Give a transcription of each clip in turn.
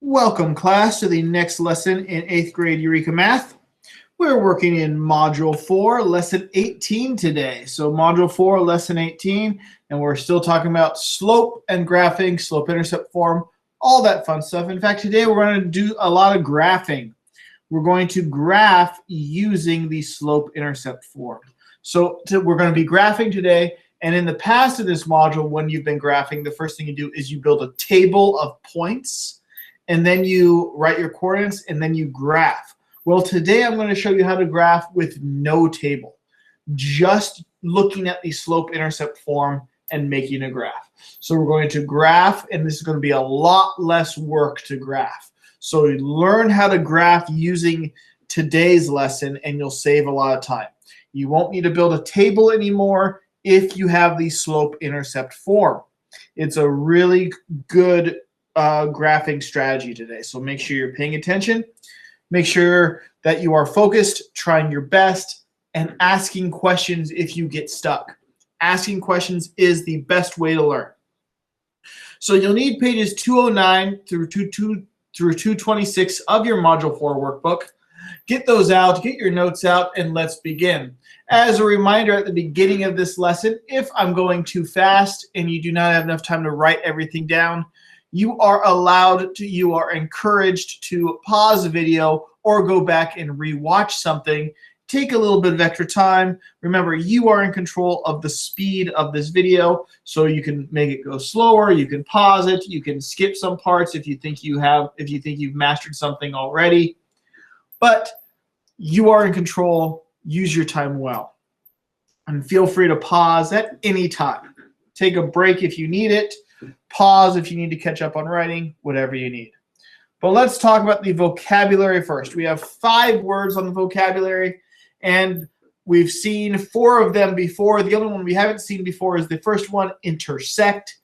Welcome, class, to the next lesson in 8th grade Eureka Math. We're working in Module 4, Lesson 18 today. So Module 4, Lesson 18, and we're still talking about slope and graphing, slope-intercept form, all that fun stuff. In fact, today we're going to do a lot of graphing. We're going to graph using the slope-intercept form. So we're going to be graphing today, and in the past of this module, when you've been graphing, the first thing you do is you build a table of points, and then you write your coordinates, and then you graph. Well, today I'm going to show you how to graph with no table, just looking at the slope-intercept form and making a graph. So we're going to graph, and this is going to be a lot less work to graph. So learn how to graph using today's lesson, and you'll save a lot of time. You won't need to build a table anymore if you have the slope-intercept form. It's a really good graphing strategy today. So make sure you're paying attention. Make sure that you are focused, trying your best, and asking questions if you get stuck. Asking questions is the best way to learn. So you'll need pages 209 through 226 of your Module 4 workbook. Get those out, get your notes out, and let's begin. As a reminder at the beginning of this lesson, if I'm going too fast and you do not have enough time to write everything down, you are allowed to, you are encouraged to pause the video or go back and rewatch something. Take a little bit of extra time. Remember, you are in control of the speed of this video, so you can make it go slower, you can pause it, you can skip some parts if you think you've mastered something already. But you are in control. Use your time well. And feel free to pause at any time. Take a break if you need it. Pause if you need to catch up on writing, whatever you need. But let's talk about the vocabulary first. We have 5 words on the vocabulary, and we've seen 4 of them before. The only one we haven't seen before is the first one, intersect.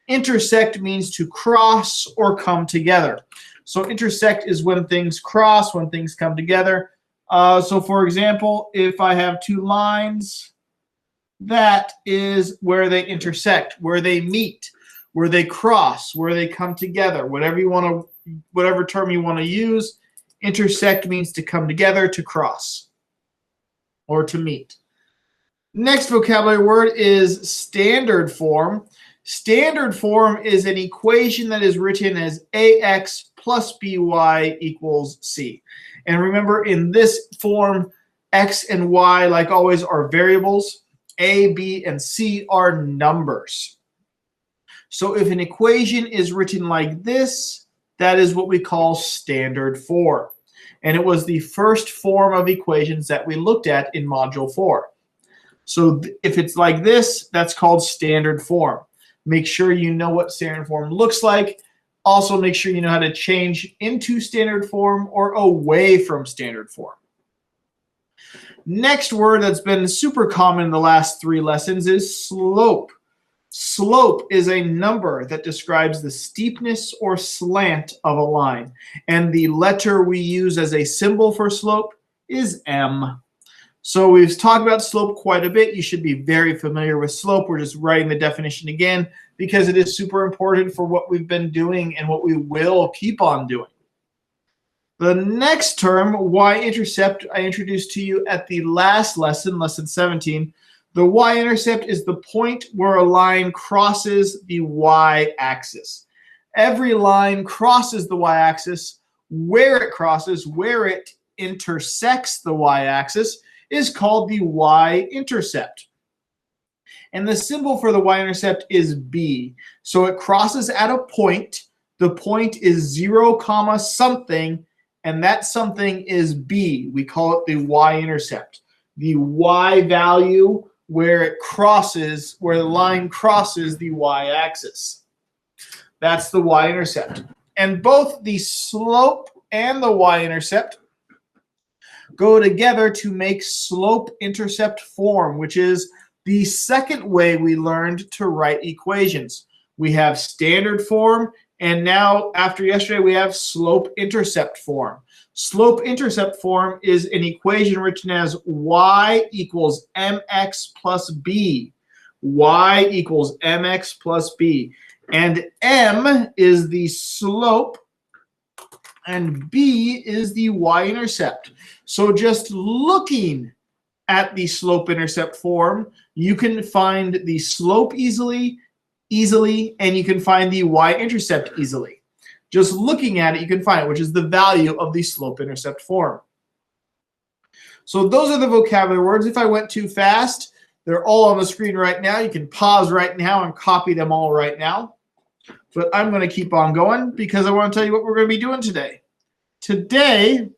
Intersect means to cross or come together. So intersect is when things cross, when things come together. So for example, if I have 2 lines, that is where they intersect, where they meet, where they cross, where they come together. Whatever term you want to use, intersect means to come together, to cross, or to meet. Next vocabulary word is standard form. Standard form is an equation that is written as ax plus by equals c. And remember, in this form, x and y, like always, are variables. A, b, and c are numbers. So if an equation is written like this, that is what we call standard form. And it was the first form of equations that we looked at in Module 4. So if it's like this, that's called standard form. Make sure you know what standard form looks like. Also, make sure you know how to change into standard form or away from standard form. Next word that's been super common in the last 3 lessons is slope. Slope is a number that describes the steepness or slant of a line. And the letter we use as a symbol for slope is M. So we've talked about slope quite a bit. You should be very familiar with slope. We're just writing the definition again because it is super important for what we've been doing and what we will keep on doing. The next term, Y-intercept, I introduced to you at the last lesson, lesson 17. The Y-intercept is the point where a line crosses the Y-axis. Every line crosses the Y-axis. Where it crosses, where it intersects the Y-axis, is called the Y-intercept. And the symbol for the Y-intercept is B. So it crosses at a point. The point is 0, something, and that something is B. We call it the Y-intercept. The Y value where it crosses, where the line crosses the Y-axis. That's the Y-intercept. And both the slope and the Y-intercept go together to make slope-intercept form, which is the second way we learned to write equations. We have standard form, and now after yesterday we have slope-intercept form. Slope-intercept form is an equation written as y equals mx plus b. Y equals mx plus b. And m is the slope and B is the y-intercept. So just looking at the slope-intercept form, you can find the slope easily, and you can find the y-intercept easily. Just looking at it, you can find it, which is the value of the slope-intercept form. So those are the vocabulary words. If I went too fast, they're all on the screen right now. You can pause right now and copy them all right now. But I'm going to keep on going because I want to tell you what we're going to be doing today. Today,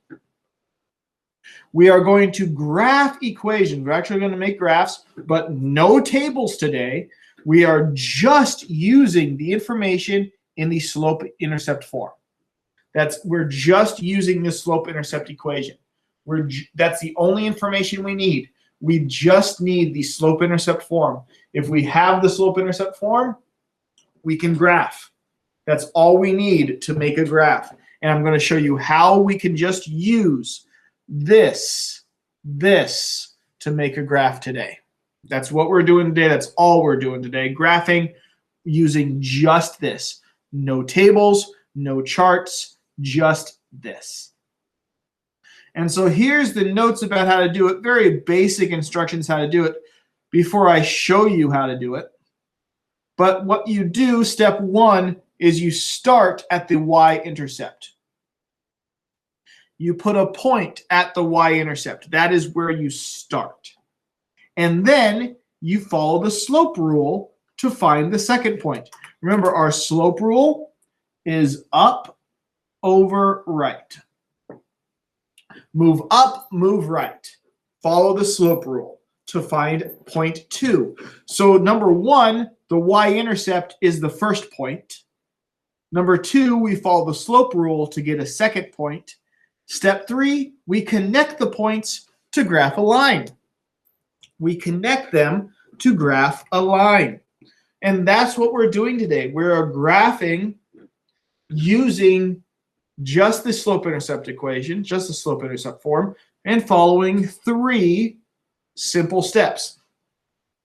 we are going to graph equations. We're actually going to make graphs, but no tables today. We are just using the information in the slope-intercept form. We're just using this slope-intercept equation. That's the only information we need. We just need the slope-intercept form. If we have the slope-intercept form, we can graph. That's all we need to make a graph. And I'm going to show you how we can just use this to make a graph today. That's what we're doing today. That's all we're doing today. Graphing using just this. No tables, no charts, just this. And so here's the notes about how to do it. Very basic instructions how to do it before I show you how to do it. But what you do, step one, is you start at the y-intercept. You put a point at the y-intercept. That is where you start. And then you follow the slope rule to find the second point. Remember, our slope rule is up, over, right. Move up, move right. Follow the slope rule to find point 2. So number 1, the y-intercept is the first point. Number 2, we follow the slope rule to get a second point. Step 3, we connect the points to graph a line. We connect them to graph a line. And that's what we're doing today. We're graphing using just the slope-intercept equation, just the slope-intercept form, and following 3 simple steps.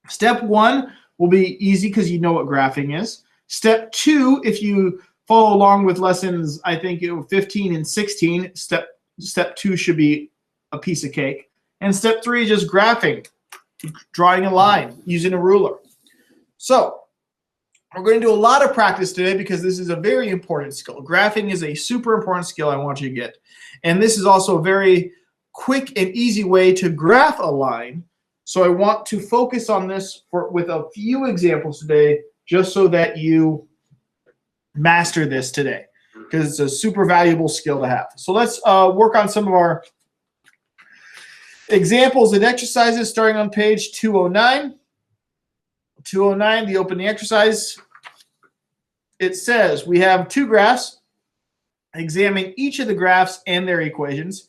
Step 1 will be easy because you know what graphing is. Step 2, if you follow along with lessons, I think 15 and 16, step 2 should be a piece of cake. And step 3 is just graphing, drawing a line using a ruler. So we're going to do a lot of practice today because this is a very important skill. Graphing is a super important skill I want you to get. And this is also a very quick and easy way to graph a line. So I want to focus on this with a few examples today just so that you master this today because it's a super valuable skill to have. So let's work on some of our examples and exercises starting on page 209. 209, the opening exercise. It says we have 2 graphs. Examine each of the graphs and their equations.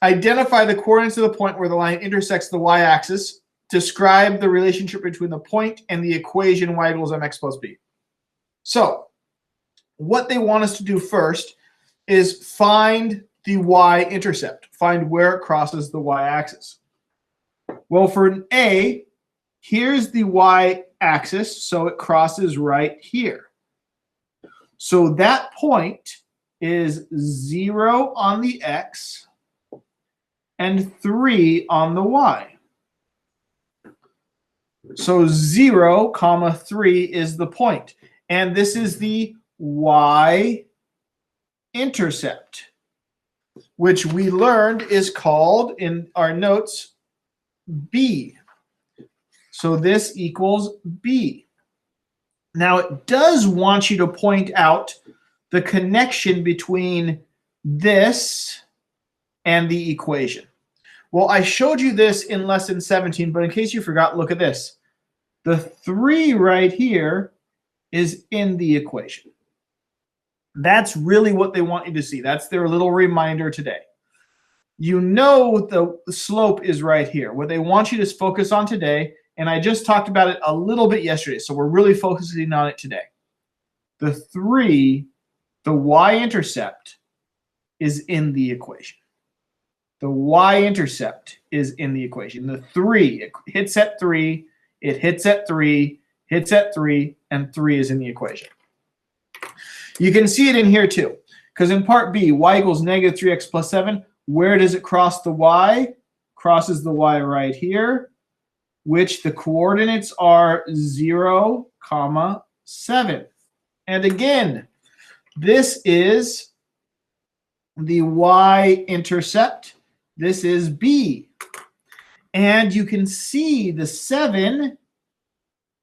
Identify the coordinates of the point where the line intersects the y-axis. Describe the relationship between the point and the equation y equals mx plus b. So what they want us to do first is find the y-intercept. Find where it crosses the y-axis. Well, for an A, here's the y-axis, so it crosses right here. So that point is 0 on the x and 3 on the y. So 0, comma 3 is the point. And this is the y-intercept, which we learned is called in our notes b. So this equals b. Now it does want you to point out the connection between this and the equation. Well, I showed you this in lesson 17, but in case you forgot, look at this. The 3 right here is in the equation. That's really what they want you to see. That's their little reminder today. You know the slope is right here. What they want you to focus on today, and I just talked about it a little bit yesterday, so we're really focusing on it today. The 3, the y-intercept, is in the equation. The y-intercept is in the equation. The 3, it hits at 3, it hits at 3, hits at 3, and 3 is in the equation. You can see it in here too. Because in part B, y equals negative 3x plus 7, where does it cross the y? Crosses the y right here, which the coordinates are 0, 7. And again, this is the y-intercept. This is B. And you can see the 7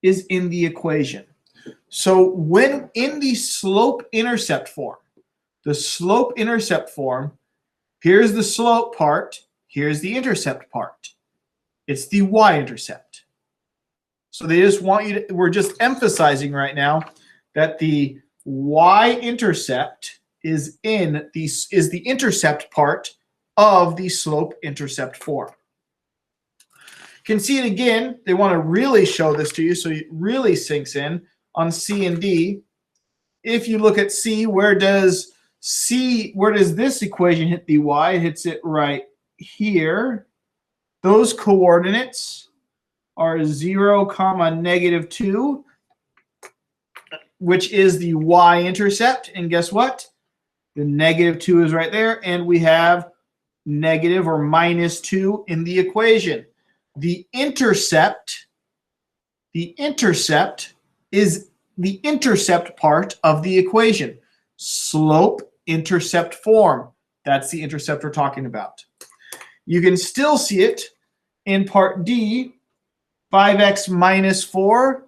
is in the equation. So when in the slope-intercept form, here's the slope part, here's the intercept part. It's the y-intercept. So they just want you to, we're just emphasizing right now that the y-intercept is the intercept part of the slope-intercept form. You can see it again. They want to really show this to you so it really sinks in on C and D. If you look at C, where does this equation hit the y? It hits it right here. Those coordinates are 0, negative 2, which is the y-intercept. And guess what? The negative 2 is right there, and we have negative or minus 2 in the equation. The intercept is the intercept part of the equation. Slope-intercept form. That's the intercept we're talking about. You can still see it in part D. 5x minus 4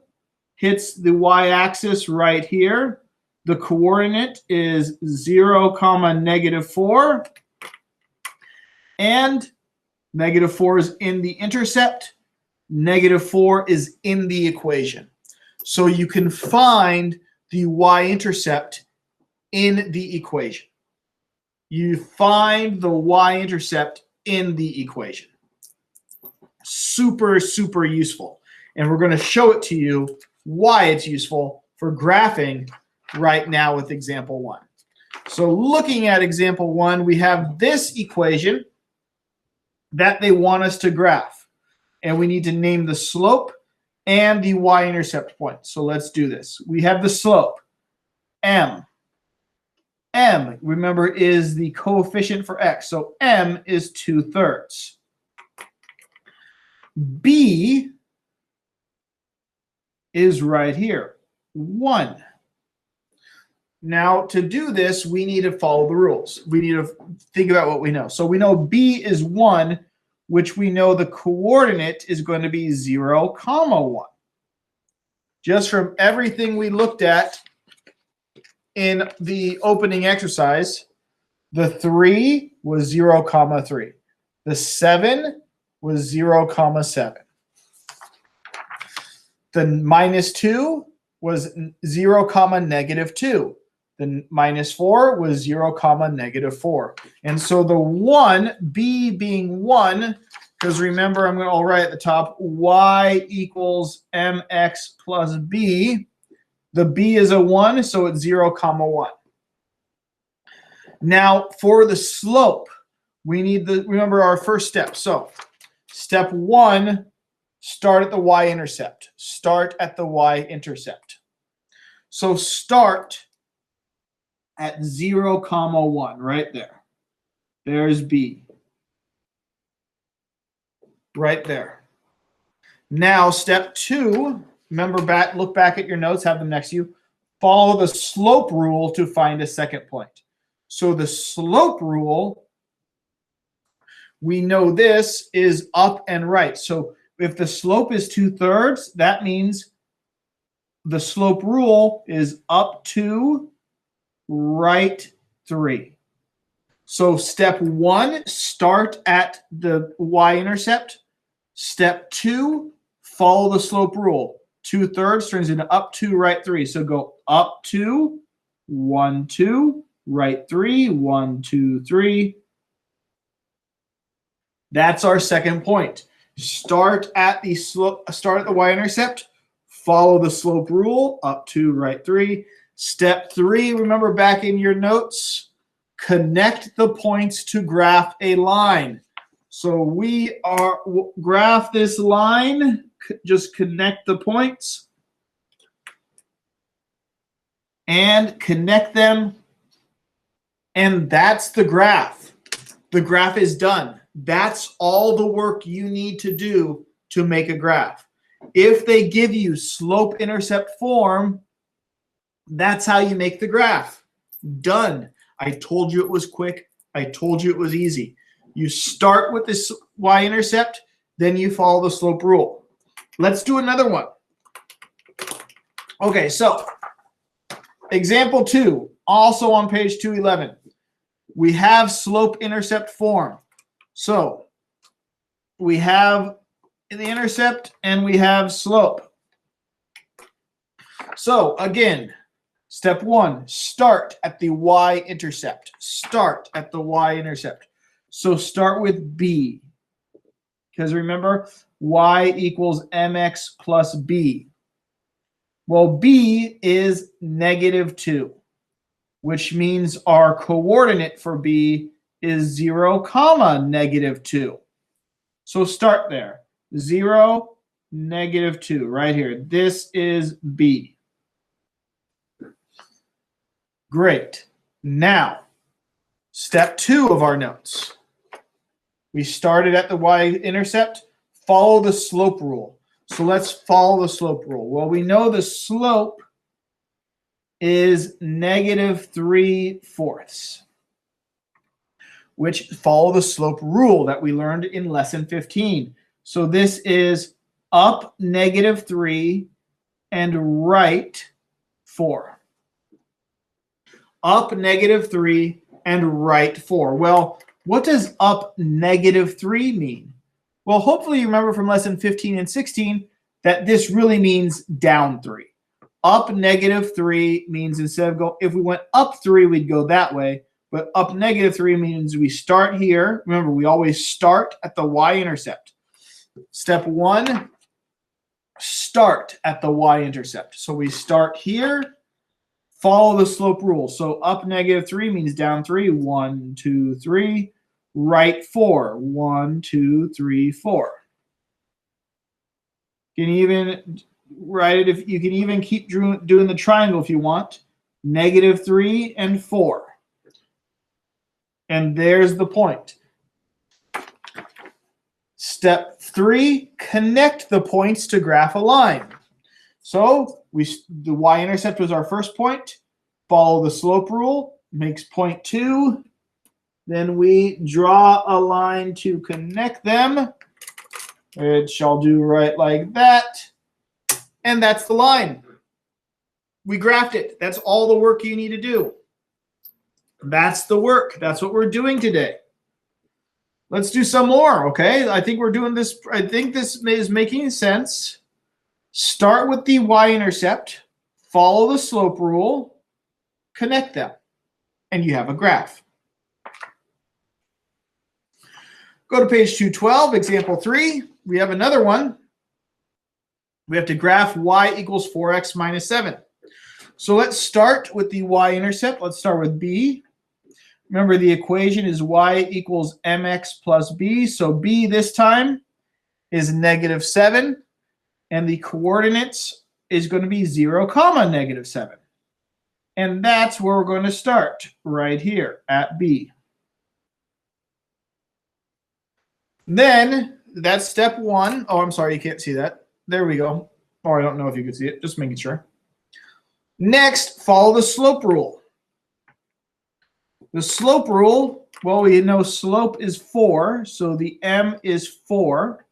hits the y-axis right here. The coordinate is 0, negative 4. And negative 4 is in the intercept. Negative 4 is in the equation. So you can find the y-intercept in the equation. You find the y-intercept in the equation. Super, super useful. And we're going to show it to you why it's useful for graphing right now with example 1. So looking at example 1, we have this equation that they want us to graph. And we need to name the slope and the y-intercept point. So let's do this. We have the slope, m. M, remember, is the coefficient for x. So m is 2/3. B is right here, 1. Now, to do this, we need to follow the rules. We need to think about what we know. So we know B is 1, which we know the coordinate is going to be 0, 1. Just from everything we looked at in the opening exercise, the 3 was 0, 3. The 7 was 0, 7. The minus 2 was 0, negative 2. The minus 4 was 0, negative 4. And so the 1, B being 1, because remember, I'll write at the top, y equals mx plus b. The b is a 1, so it's 0, 1. Now, for the slope, we need remember our first step. So step 1, start at the y-intercept. Start at the y-intercept. So start at 0, 1, right there. There's B. Right there. Now, step 2, remember look back at your notes, have them next to you. Follow the slope rule to find a second point. So the slope rule, we know this is up and right. So if the slope is 2/3, that means the slope rule is up 2, right 3. So step 1, start at the y-intercept. Step 2, follow the slope rule. 2/3 turns into up 2, right 3. So go up 2, 1, 2, right 3, 1, 2, 3. That's our second point. Start at the y-intercept, follow the slope rule, up 2, right 3. Step 3, remember back in your notes, connect the points to graph a line. So we'll graph this line, just connect the points and connect them And that's the graph. The graph is done. That's all the work you need to do to make a graph. If they give you slope-intercept form, that's how you make the graph. Done. I told you it was quick. I told you it was easy. You start with this y-intercept, then you follow the slope rule. Let's do another one. Okay, so example 2, also on page 211. We have slope-intercept form. So we have the intercept and we have slope. So again, step 1, start at the y-intercept. Start at the y-intercept. So start with b. Because remember, y equals mx plus b. Well, b is -2, which means our coordinate for b is 0, -2. So start there. 0, -2, right here. This is b. Great. Now, step 2 of our notes. We started at the y-intercept. Follow the slope rule. So let's follow the slope rule. Well, we know the slope is -3/4, which follow the slope rule that we learned in lesson 15. So this is up -3 and right 4. Up -3 and right 4. Well, what does up -3 mean? Well, hopefully you remember from lesson 15 and 16 that this really means down 3. Up -3 means instead of if we went up 3, we'd go that way. But up -3 means we start here. Remember, we always start at the y-intercept. Step 1, start at the y-intercept. So we start here, follow the slope rule. So up -3 means down 3. 1, 2, 3. Right 4. 1, 2, 3, 4. You can even write it if you can even keep doing the triangle if you want. -3 and 4. And there's the point. Step 3, connect the points to graph a line. So the y-intercept was our first point. Follow the slope rule, makes point 2. Then we draw a line to connect them. It shall do right like that. And that's the line. We graphed it. That's all the work you need to do. That's the work. That's what we're doing today. Let's do some more, okay? I think we're doing this. I think this is making sense. Start with the y-intercept, follow the slope rule, connect them, and you have a graph. Go to page 212, example 3. We have another one. We have to graph y equals 4x minus 7. So let's start with the y-intercept. Let's start with b. Remember, the equation is y equals mx plus b. So b this time is -7. And the coordinates is going to be 0, -7. And that's where we're going to start, right here at b. Then that's step 1. Oh, I'm sorry, you can't see that. There we go. Or I don't know if you can see it, just making sure. Next, follow the slope rule. The slope rule, well, we know slope is 4, so the m is 4,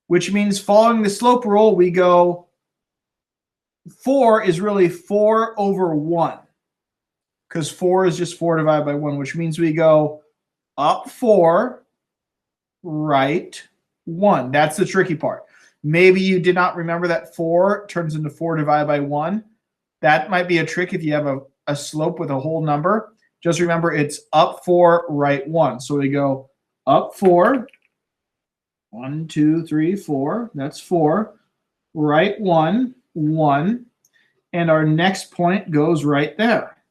which means following the slope rule, we go 4 is really 4 over 1, because 4 is just 4 divided by 1, which means we go up 4, right 1. That's the tricky part. Maybe you did not remember that 4 turns into 4 divided by 1. That might be a trick if you have a slope with a whole number. Just remember it's up 4, right 1. So we go up 4, 1, 2, 3, 4. That's 4. Right 1, 1. And our next point goes right there.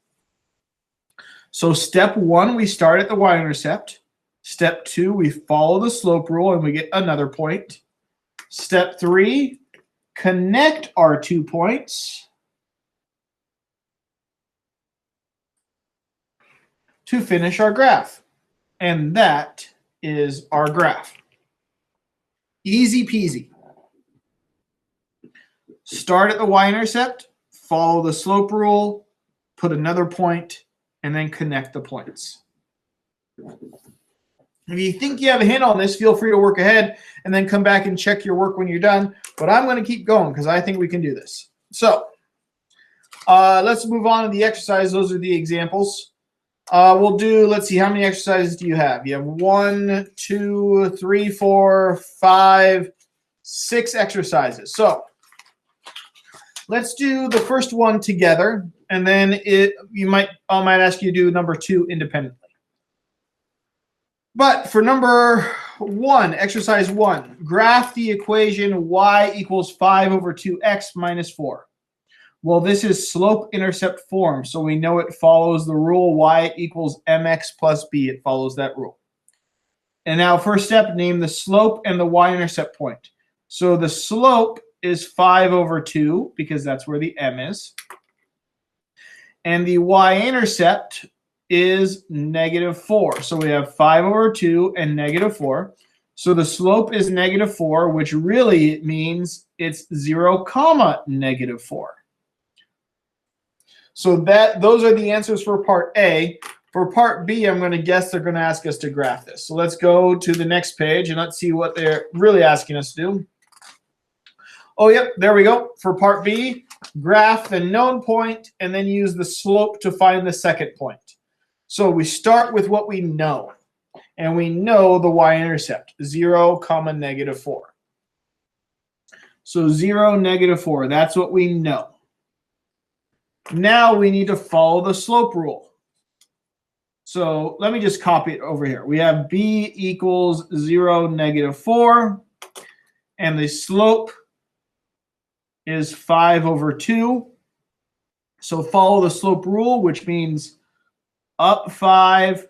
So step 1, we start at the y-intercept. Step 2, we follow the slope rule and we get another point. Step 3, connect our 2 points. to finish our graph. And that is our graph. Easy peasy. Start at the y-intercept, follow the slope rule, put another point, and then connect the points. If you think you have a hint on this, feel free to work ahead and then come back and check your work when you're done. But I'm going to keep going because I think we can do this. So let's move on to the exercise. Those are the examples. We'll do, let's see, how many exercises do you have? You have 1, 2, 3, 4, 5, 6 exercises. So let's do the first one together, and then I might ask you to do number 2 independently. But for number 1, exercise 1, graph the equation y equals 5 over 2x minus 4. Well, this is slope-intercept form, so we know it follows the rule y equals mx plus b. It follows that rule. And now first step, name the slope and the y-intercept point. So the slope is 5 over 2 because that's where the m is. And the y-intercept is -4. So we have 5 over 2 and -4. So the slope is -4, which really means it's 0, -4. So those are the answers for part A. For part B, I'm going to guess they're going to ask us to graph this. So let's go to the next page and let's see what they're really asking us to do. Oh, yep, there we go. For part B, graph the known point and then use the slope to find the second point. So we start with what we know. And we know the y-intercept, 0, -4. So 0, -4, that's what we know. Now we need to follow the slope rule. So let me just copy it over here. We have b equals 0, -4, and the slope is 5 over 2. So follow the slope rule, which means up 5,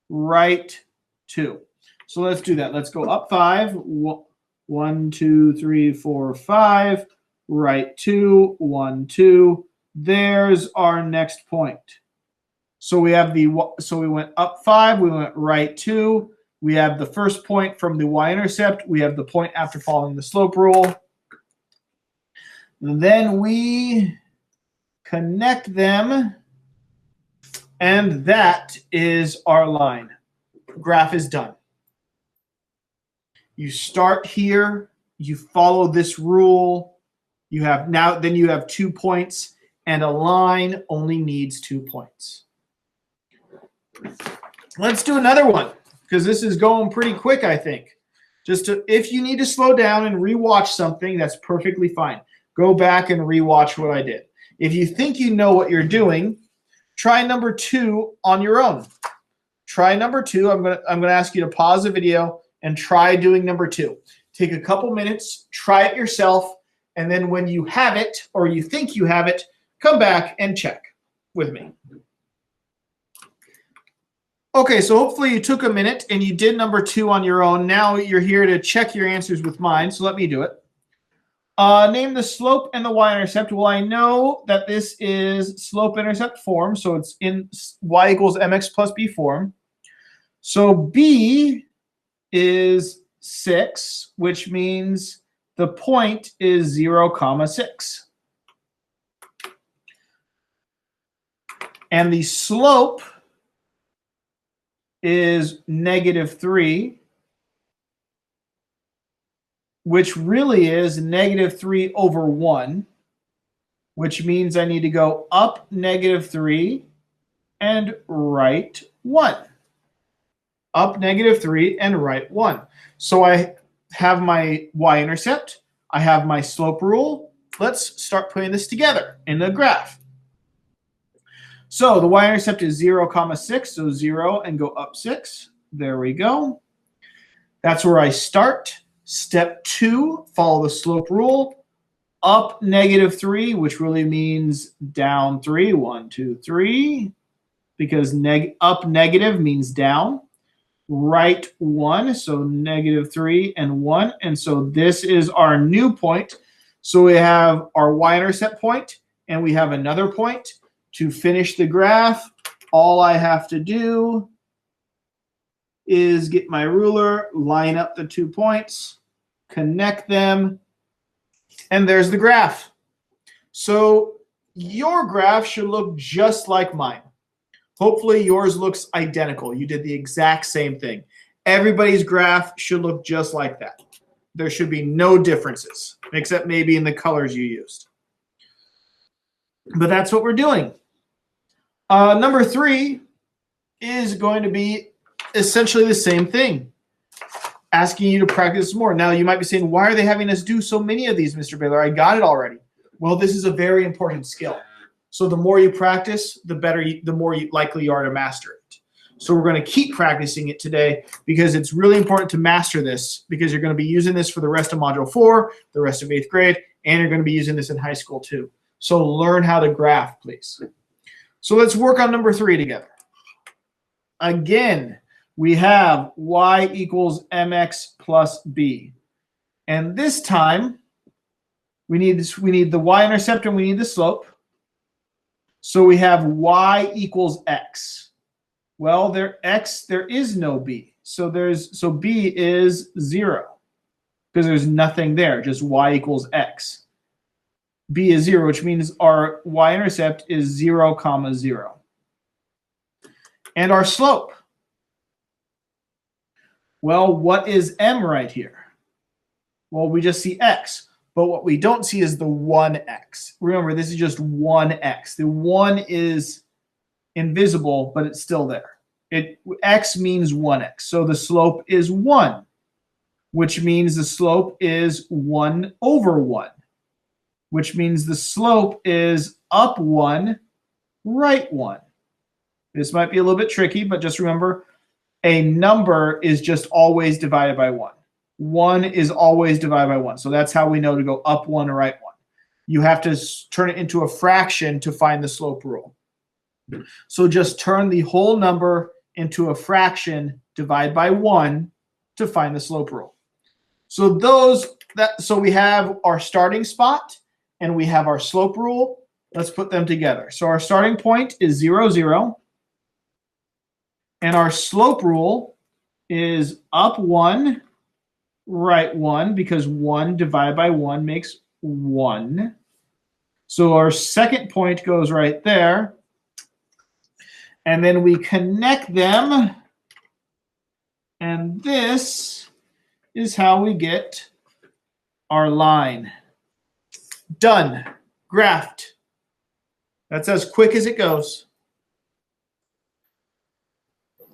right 2. So let's do that. Let's go up 5. 1, 2, 3, 4, 5. Right 2. 1, 2. There's our next point. So we have we went up 5. We went right 2. We have the first point from the y-intercept. We have the point after following the slope rule. And then we connect them, and that is our line. Graph is done. You start here, you follow this rule, you have 2 points, and a line only needs 2 points. Let's do another one because this is going pretty quick, I think. If you need to slow down and rewatch something, that's perfectly fine. Go back and rewatch what I did. If you think you know what you're doing, try number 2 on your own. Try number 2. I'm gonna ask you to pause the video and try doing number 2. Take a couple minutes, try it yourself, and then when you have it or you think you have it, come back and check with me. Okay, so hopefully you took a minute and you did number 2 on your own. Now you're here to check your answers with mine, so let me do it. Name the slope and the y-intercept. Well, I know that this is slope-intercept form, so it's in y equals mx plus b form. So b is 6, which means the point is 0, 6. And the slope is -3, which really is -3 over 1, which means I need to go up -3 and right 1. Up -3 and right 1. So I have my y-intercept. I have my slope rule. Let's start putting this together in the graph. So the y-intercept is 0, 6, so 0 and go up 6. There we go. That's where I start. Step 2, follow the slope rule. Up -3, which really means down 3. 1, 2, 3. Because up negative means down. Right 1, so -3 and 1. And so this is our new point. So we have our y-intercept point, and we have another point. To finish the graph, all I have to do is get my ruler, line up the 2 points, connect them, and there's the graph. So your graph should look just like mine. Hopefully yours looks identical. You did the exact same thing. Everybody's graph should look just like that. There should be no differences, except maybe in the colors you used. But that's what we're doing. Number 3 is going to be essentially the same thing, asking you to practice more. Now, you might be saying, why are they having us do so many of these, Mr. Baylor? I got it already. Well, this is a very important skill. So the more you practice, the more likely you are to master it. So we're going to keep practicing it today because it's really important to master this, because you're going to be using this for the rest of Module 4, the rest of 8th grade, and you're going to be using this in high school too. So learn how to graph, please. So let's work on number 3 together. Again, we have y equals mx plus b. And this time, we need the y-intercept and we need the slope. So we have y equals x. Well, there is no b. So b is 0 because there's nothing there, just y equals x. B is 0, which means our y-intercept is 0, 0. And our slope. Well, what is m right here? Well, we just see x. But what we don't see is the 1x. Remember, this is just 1x. The 1 is invisible, but it's still there. X means 1x. So the slope is 1, which means the slope is 1 over 1, which means the slope is up 1, right 1. This might be a little bit tricky, but just remember, a number is just always divided by 1. 1 is always divided by 1. So that's how we know to go up 1 or right 1. You have to turn it into a fraction to find the slope rule. So just turn the whole number into a fraction, divide by 1 to find the slope rule. So so we have our starting spot and we have our slope rule. Let's put them together. So our starting point is 0, 0. And our slope rule is up 1, right 1, because 1 divided by 1 makes 1. So our second point goes right there. And then we connect them. And this is how we get our line. Done. Graphed. That's as quick as it goes.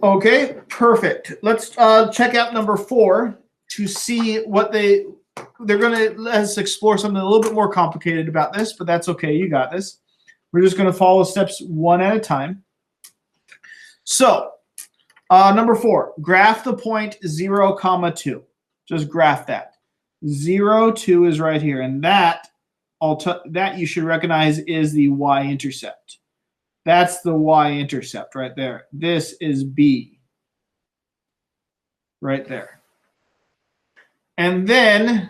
Okay, perfect. Let's check out number 4 to see what they're going to let us explore something a little bit more complicated about this, but that's okay. You got this. We're just going to follow steps one at a time. So number 4, graph the point 0, 2. Just graph that. 0, 2 is right here, and that you should recognize is the y-intercept. That's the y-intercept right there. This is B right there. And then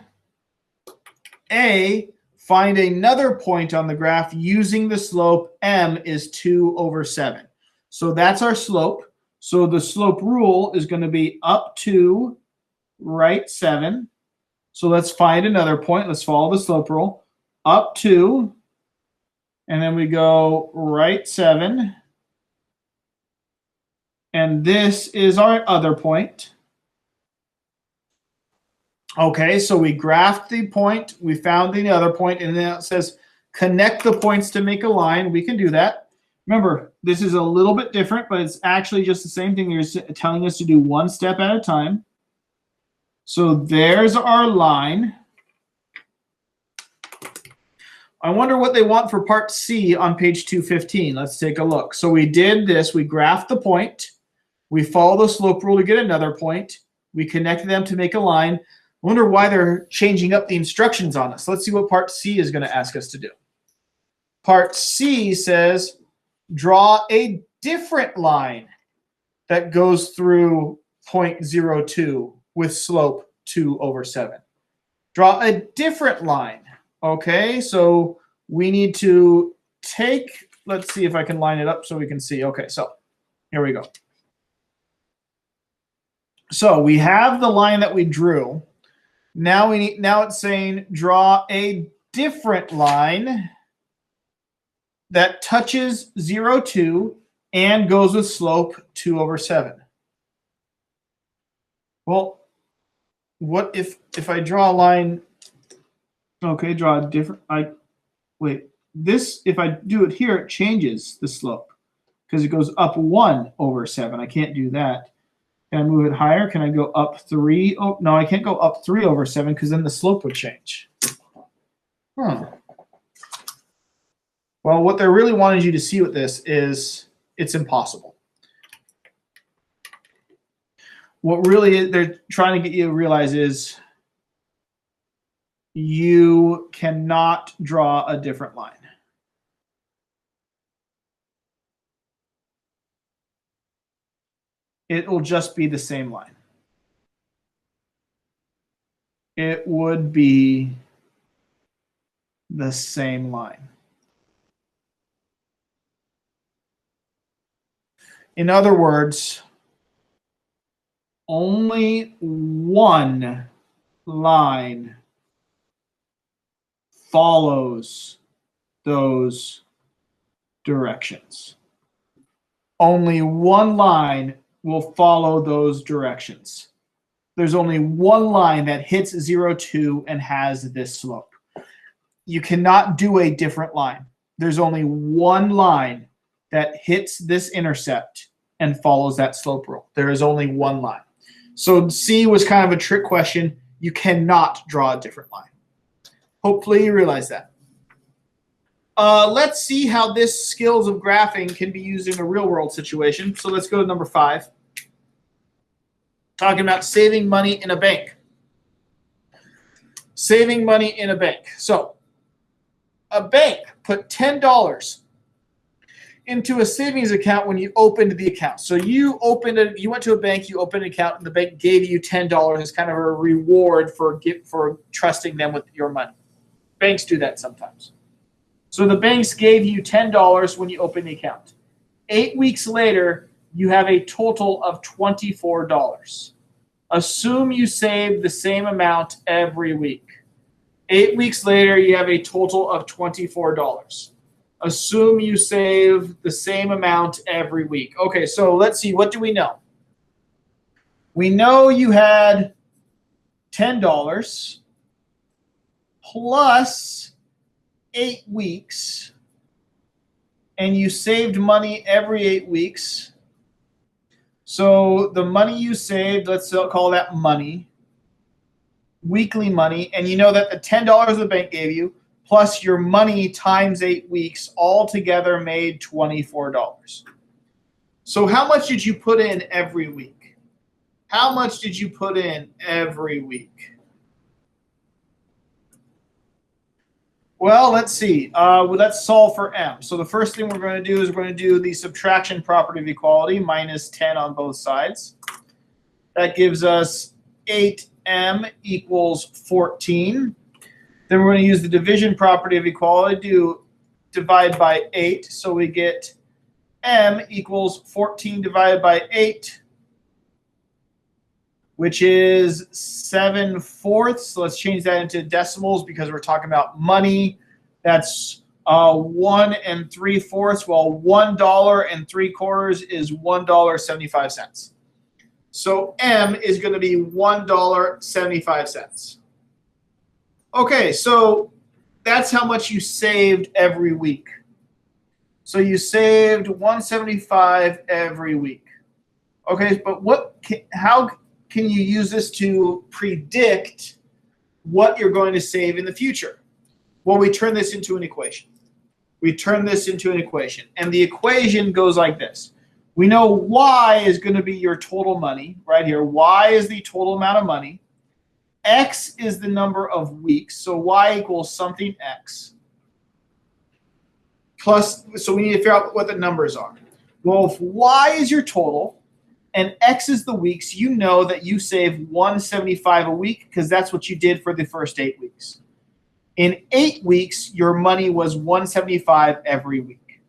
A, find another point on the graph using the slope. M is 2 over 7. So that's our slope. So the slope rule is going to be up 2, right 7. So let's find another point. Let's follow the slope rule. Up 2. And then we go right 7. And this is our other point. Okay, so we graphed the point. We found the other point. And then it says connect the points to make a line. We can do that. Remember, this is a little bit different, but it's actually just the same thing. You're telling us to do one step at a time. So there's our line. I wonder what they want for part C on page 215. Let's take a look. So we did this. We graphed the point. We follow the slope rule to get another point. We connected them to make a line. I wonder why they're changing up the instructions on us. Let's see what part C is going to ask us to do. Part C says, draw a different line that goes through point 0, 2 with slope 2 over 7. Draw a different line. Okay, so we need to take, let's see if I can line it up so we can see. Okay, so Here we go. So we have the line that we drew. Now it's saying draw a different line that touches 0, 2 and goes with slope 2/7. Well, what if I draw a line? Okay, draw a different. This, if I do it here, it changes the slope because it goes up 1/7. I can't do that. Can I move it higher? Can I go up 3? Oh, no, I can't go up 3/7 because then the slope would change. Well, what they really wanted you to see with this is it's impossible. What really they're trying to get you to realize is you cannot draw a different line. It will just be the same line. It would be the same line. In other words, only one line follows those directions. Only one line will follow those directions. There's only one line that hits 0, 2 and has this slope. You cannot do a different line. There's only one line that hits this intercept and follows that slope rule. There is only one line. So C was kind of a trick question. You cannot draw a different line. Hopefully you realize that. Let's see how this skills of graphing can be used in a real world situation. So let's go to number 5. Talking about saving money in a bank. Saving money in a bank. So a bank put $10 into a savings account when you opened the account. So you went to a bank, you opened an account, and the bank gave you $10 as kind of a reward for trusting them with your money. Banks do that sometimes. So the banks gave you $10 when you opened the account. 8 weeks later, you have a total of $24. Assume you save the same amount every week. 8 weeks later, you have a total of $24. Assume you save the same amount every week. Okay, so let's see. What do we know? We know you had $10 plus 8 weeks, and you saved money every 8 weeks. So the money you saved, let's call that money, weekly money, and you know that the $10 the bank gave you plus your money times 8 weeks all together made $24. So how much did you put in every week? How much did you put in every week? Well, let's see. Let's solve for m. So the first thing we're going to do is we're going to do the subtraction property of equality, minus 10 on both sides. That gives us 8m equals 14. Then we're going to use the division property of equality to divide by 8. So we get m equals 14 divided by 8, which is 7/4. So let's change that into decimals because we're talking about money. That's 1 3/4. Well, $1 3/4 is $1.75. So m is going to be $1.75. Okay, so that's how much you saved every week. So you saved $1.75 every week. Okay, but how can you use this to predict what you're going to save in the future? Well, we turn this into an equation. And the equation goes like this. We know y is going to be your total money right here. Y is the total amount of money. X is the number of weeks, so y equals something x. Plus, so we need to figure out what the numbers are. Well, if y is your total and x is the weeks, you know that you save $1.75 a week because that's what you did for the first 8 weeks. In 8 weeks, your money was $1.75 every week.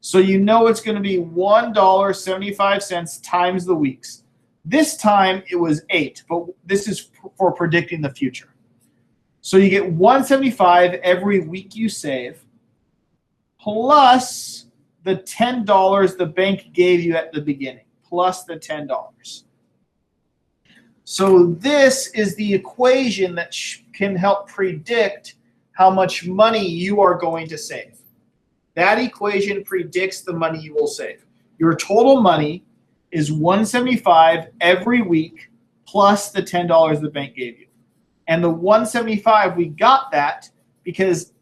So you know it's going to be $1.75 times the weeks. This time it was 8, but this is for predicting the future. So you get $1.75 every week you save, plus the $10 the bank gave you at the beginning, plus the $10. So this is the equation that can help predict how much money you are going to save. That equation predicts the money you will save. Your total money is $1.75 every week plus the $10 the bank gave you. And the $1.75, we got that because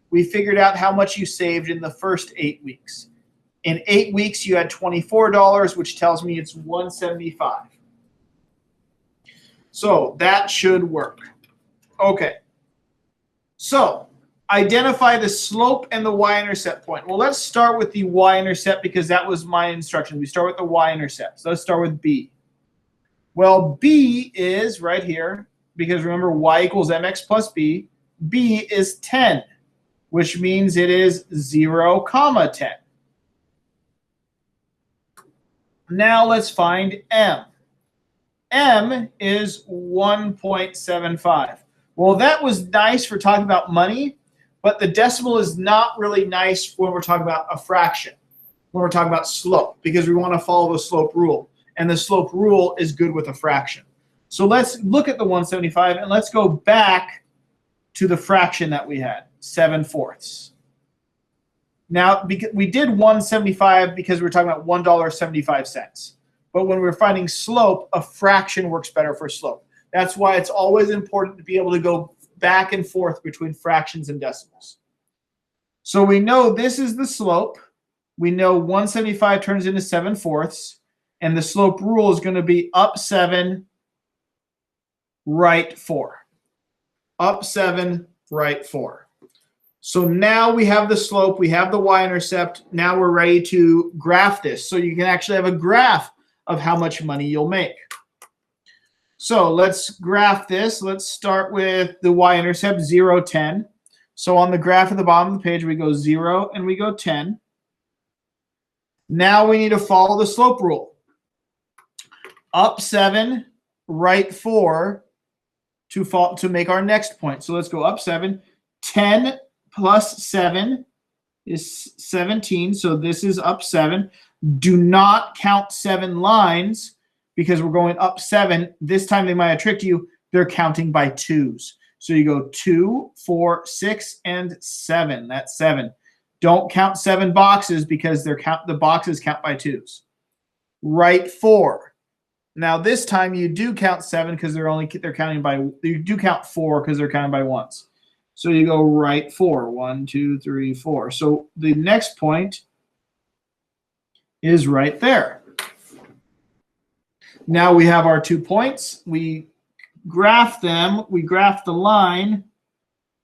we figured out how much you saved in the first 8 weeks. In 8 weeks, you had $24, which tells me it's $1.75. So that should work. Okay. So identify the slope and the y-intercept point. Well, let's start with the y-intercept because that was my instruction. We start with the y-intercept. So let's start with B. Well, B is right here because remember y equals mx plus b. B is 10, which means it is 0, 10. Now let's find M. M is 1.75. Well, that was nice for talking about money, but the decimal is not really nice when we're talking about a fraction, when we're talking about slope, because we want to follow the slope rule. And the slope rule is good with a fraction. So let's look at the 175 and let's go back to the fraction that we had, 7/4. Now, we did 175 because we were talking about $1.75. But when we're finding slope, a fraction works better for slope. That's why it's always important to be able to go back and forth between fractions and decimals. So we know this is the slope. We know 175 turns into 7/4. And the slope rule is going to be up 7, right 4. Up 7, right 4. So now we have the slope. We have the y-intercept. Now we're ready to graph this. So you can actually have a graph of how much money you'll make. So let's graph this. Let's start with the y-intercept, 0, 10. So on the graph at the bottom of the page, we go 0 and we go 10. Now we need to follow the slope rule. Up 7, right 4 to make our next point. So let's go up 7. 10 plus 7 is 17. So this is up 7. Do not count 7 lines because we're going up 7. This time they might have tricked you. They're counting by 2s. So you go 2, 4, 6, and 7. That's 7. Don't count 7 boxes because the boxes count by 2s. Right 4. Now this time you do count 7 because they're counting by. You do count 4 because they're counting by 1s. So you go right 4. 1, 2, 3, 4. So the next point is right there. Now we have our 2 points. We graph them. We graph the line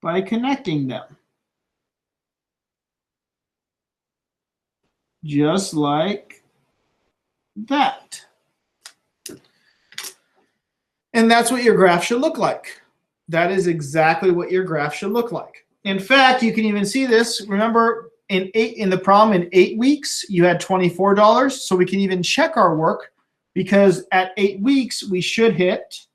by connecting them. Just like that. And that's what your graph should look like. That is exactly what your graph should look like. In fact, you can even see this. Remember, in the problem in 8 weeks, you had $24. So we can even check our work because at 8 weeks, we should hit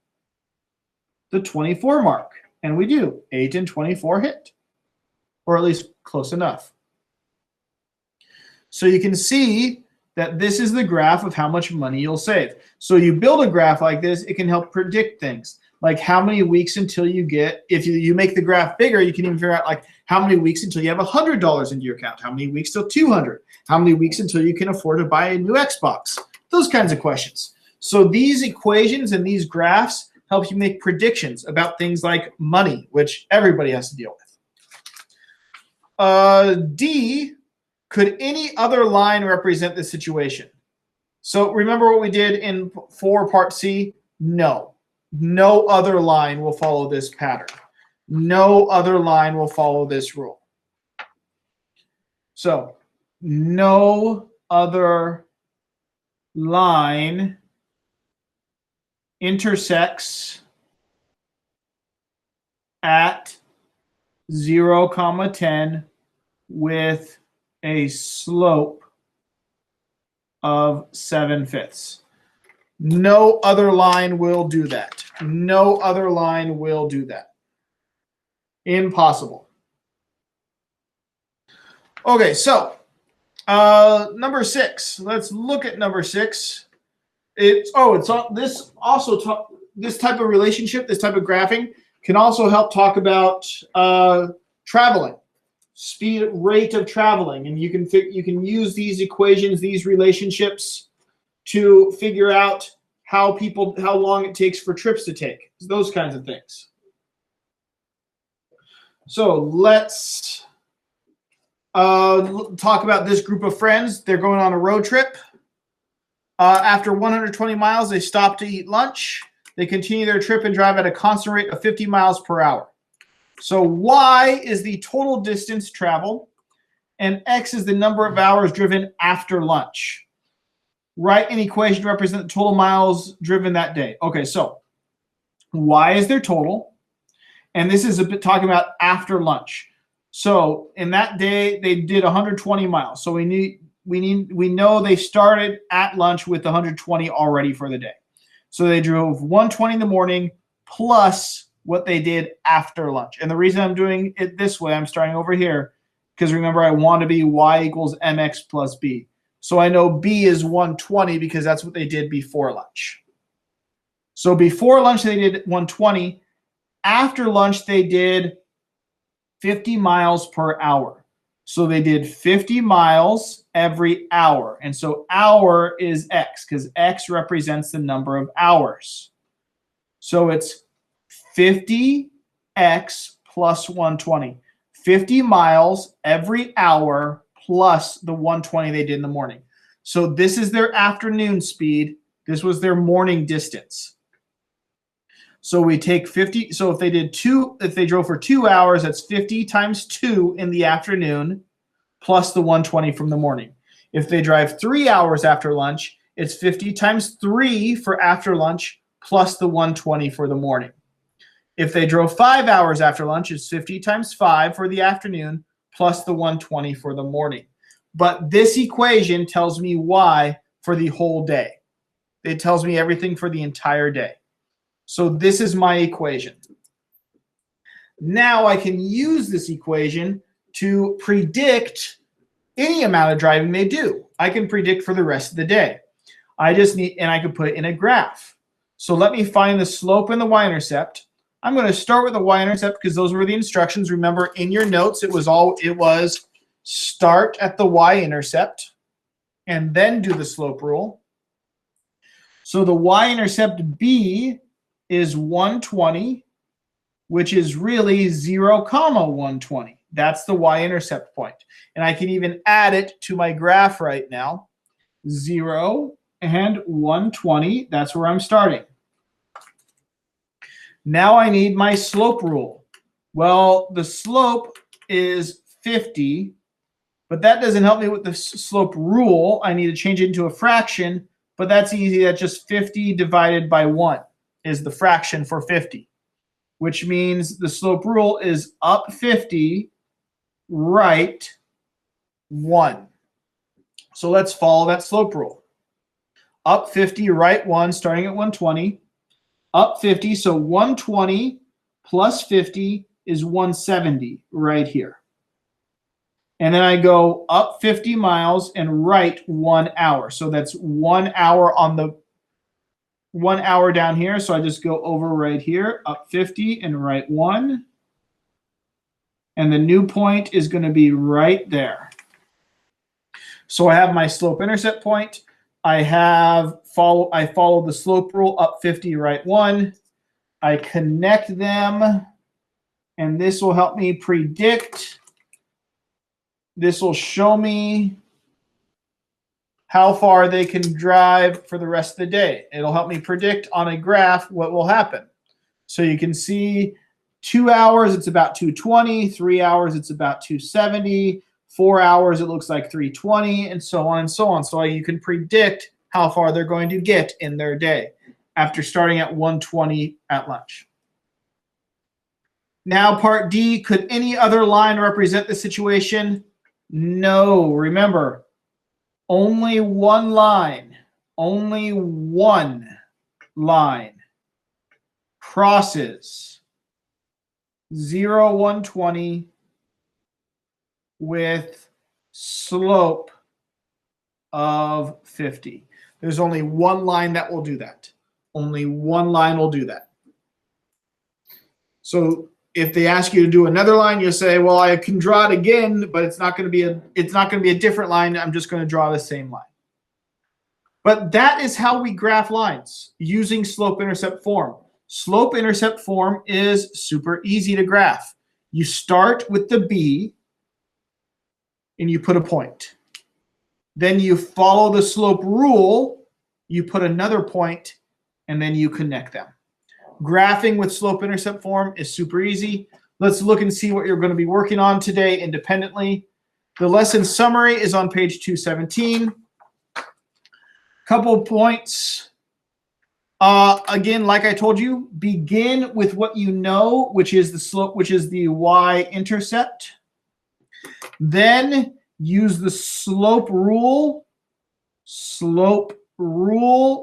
the 24 mark. And we do. 8 and 24 hit, or at least close enough. So you can see that this is the graph of how much money you'll save. So you build a graph like this, it can help predict things. Like how many weeks until you get, if you make the graph bigger, you can even figure out like how many weeks until you have $100 into your account, how many weeks till 200, how many weeks until you can afford to buy a new Xbox, those kinds of questions. So these equations and these graphs help you make predictions about things like money, which everybody has to deal with. D, could any other line represent this situation? So remember what we did in 4 part C? No. No other line will follow this pattern. No other line will follow this rule. So no other line intersects at 0, 10 with a slope of 7/5. No other line will do that. No other line will do that. Impossible. Okay, so number 6. Let's look at number 6. This type of relationship, this type of graphing can also help talk about traveling, speed rate of traveling, and you can use these equations, these relationships, to figure out how long it takes for trips to take, those kinds of things. So let's talk about this group of friends. They're going on a road trip. After 120 miles, they stop to eat lunch. They continue their trip and drive at a constant rate of 50 miles per hour. So y is the total distance traveled, and x is the number of hours driven after lunch. Write an equation to represent the total miles driven that day. Okay, so y is their total, and this is a bit talking about after lunch. So in that day, they did 120 miles. So we know they started at lunch with 120 already for the day. So they drove 120 in the morning plus what they did after lunch. And the reason I'm doing it this way, I'm starting over here, because remember, I want to be y equals mx plus b. So I know b is 120 because that's what they did before lunch. So before lunch, they did 120. After lunch, they did 50 miles per hour. So they did 50 miles every hour. And so hour is x, because x represents the number of hours. So it's 50x plus 120. 50 miles every hour plus the 120 they did in the morning. So this is their afternoon speed. This was their morning distance. So we take 50. So if they drove for 2 hours, that's 50 times 2 in the afternoon plus the 120 from the morning. If they drive 3 hours after lunch, it's 50 times 3 for after lunch plus the 120 for the morning. If they drove 5 hours after lunch, it's 50 times 5 for the afternoon plus the 120 for the morning. But this equation tells me y for the whole day. It tells me everything for the entire day. So this is my equation. Now I can use this equation to predict any amount of driving they do. I can predict for the rest of the day. I can put it in a graph. So let me find the slope and the y-intercept. I'm going to start with the y-intercept because those were the instructions. Remember, in your notes, it was start at the y-intercept and then do the slope rule. So the y-intercept b is 120, which is really 0, 120. That's the y-intercept point. And I can even add it to my graph right now. 0 and 120, that's where I'm starting. Now I need my slope rule. Well, the slope is 50, but that doesn't help me with the slope rule. I need to change it into a fraction, but that's easy. That's just 50 divided by 1 is the fraction for 50, which means the slope rule is up 50, right 1. So let's follow that slope rule. Up 50, right 1, starting at 120. Up 50, so 120 plus 50 is 170 right here. And then I go up 50 miles and right 1 hour. So that's 1 hour on the 1 hour down here. So I just go over right here, up 50 and right 1. And the new point is going to be right there. So I have my slope-intercept point. I follow the slope rule, up 50, right 1. I connect them, and this will help me predict. This will show me how far they can drive for the rest of the day. It'll help me predict on a graph what will happen. So you can see 2 hours, it's about 220. 3 hours, it's about 270. 4 hours, it looks like 320, and so on and so on. So you can predict how far they're going to get in their day after starting at 120 at lunch. Now, part D, could any other line represent the situation? No, remember, only one line crosses 0, 120 with slope of 50. There's only one line that will do that. Only one line will do that. So if they ask you to do another line, you'll say, well, I can draw it again, but it's not going to be a different line. I'm just going to draw the same line. But that is how we graph lines using slope-intercept form. Slope-intercept form is super easy to graph. You start with the B and you put a point. Then you follow the slope rule, you put another point, and then you connect them. Graphing with slope-intercept form is super easy. Let's look and see what you're going to be working on today independently. The lesson summary is on page 217. Couple points. Again, like I told you, begin with what you know, which is the slope, which is the Y-intercept. Then use the slope rule,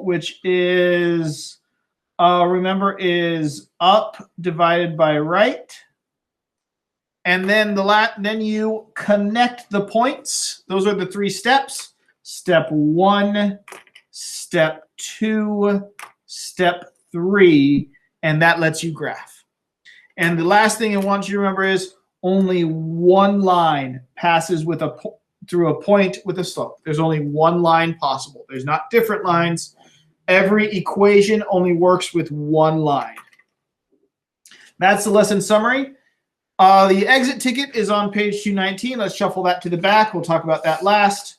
which is, remember, is up divided by right. And then then you connect the points. Those are the 3 steps. Step 1, step 2, step 3, and that lets you graph. And the last thing I want you to remember is only one line passes with through a point with a slope. There's only one line possible. There's not different lines. Every equation only works with one line. That's the lesson summary. The exit ticket is on page 219. Let's shuffle that to the back. We'll talk about that last.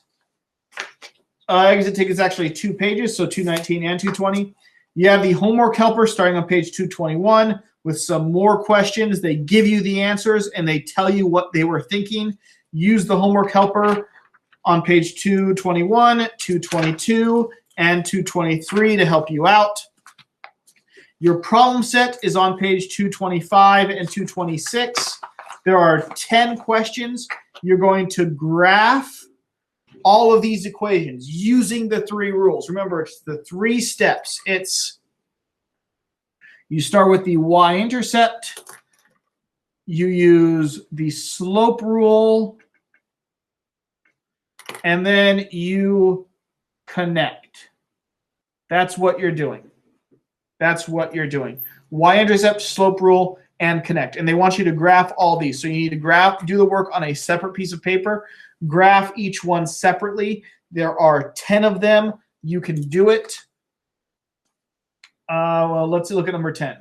Exit ticket is actually 2 pages, so 219 and 220. You have the homework helper starting on page 221 with some more questions. They give you the answers and they tell you what they were thinking. Use the homework helper on page 221, 222, and 223 to help you out. Your problem set is on page 225 and 226. There are 10 questions. You're going to graph all of these equations using the 3 rules. Remember, it's the 3 steps. You start with the Y-intercept. You use the slope rule. And then you connect. That's what you're doing. That's what you're doing. Y-intercept, slope rule, and connect. And they want you to graph all these. So you need to do the work on a separate piece of paper. Graph each one separately. There are 10 of them. You can do it. Well, let's look at number 10.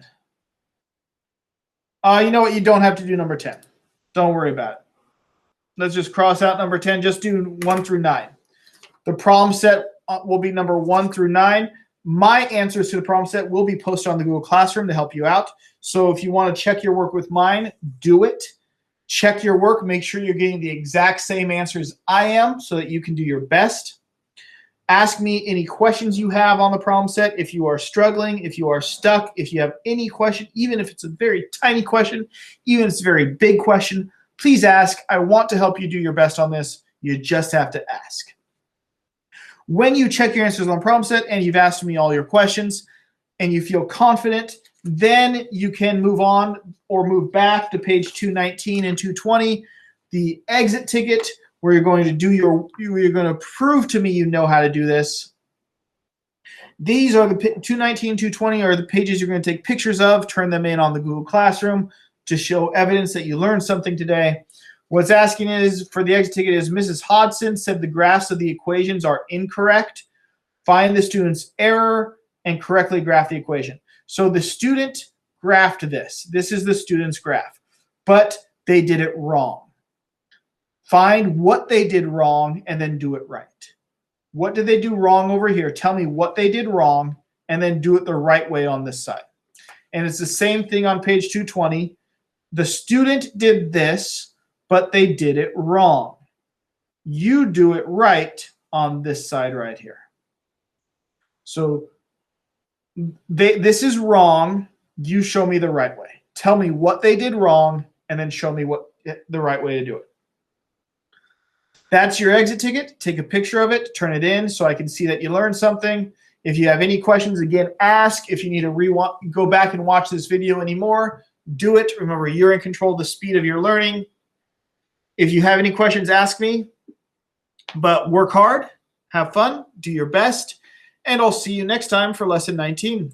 You know what? You don't have to do number 10. Don't worry about it. Let's just cross out number 10. Just do 1 through 9. The problem set will be number 1 through 9. My answers to the problem set will be posted on the Google Classroom to help you out. So if you want to check your work with mine, do it. Check your work. Make sure you're getting the exact same answers I am so that you can do your best. Ask me any questions you have on the problem set. If you are struggling, if you are stuck, if you have any question, even if it's a very tiny question, even if it's a very big question, please ask. I want to help you do your best on this. You just have to ask. When you check your answers on the problem set and you've asked me all your questions and you feel confident, then you can move on or move back to page 219 and 220, the exit ticket, where you're going to you're going to prove to me you know how to do this. These are the 219, 220 are the pages you're going to take pictures of, turn them in on the Google Classroom to show evidence that you learned something today. What's asking is, for the exit ticket is, Mrs. Hodson said the graphs of the equations are incorrect. Find the student's error and correctly graph the equation. So the student graphed this. This is the student's graph, but they did it wrong. Find what they did wrong and then do it right. What did they do wrong over here? Tell me what they did wrong and then do it the right way on this side. And it's the same thing on page 220. The student did this, but they did it wrong. You do it right on this side right here. So this is wrong. You show me the right way. Tell me what they did wrong and then show me what the right way to do it. That's your exit ticket. Take a picture of it, turn it in so I can see that you learned something. If you have any questions, again, ask. If you need to go back and watch this video anymore, do it. Remember, you're in control of the speed of your learning. If you have any questions, ask me. But work hard, have fun, do your best, and I'll see you next time for lesson 19.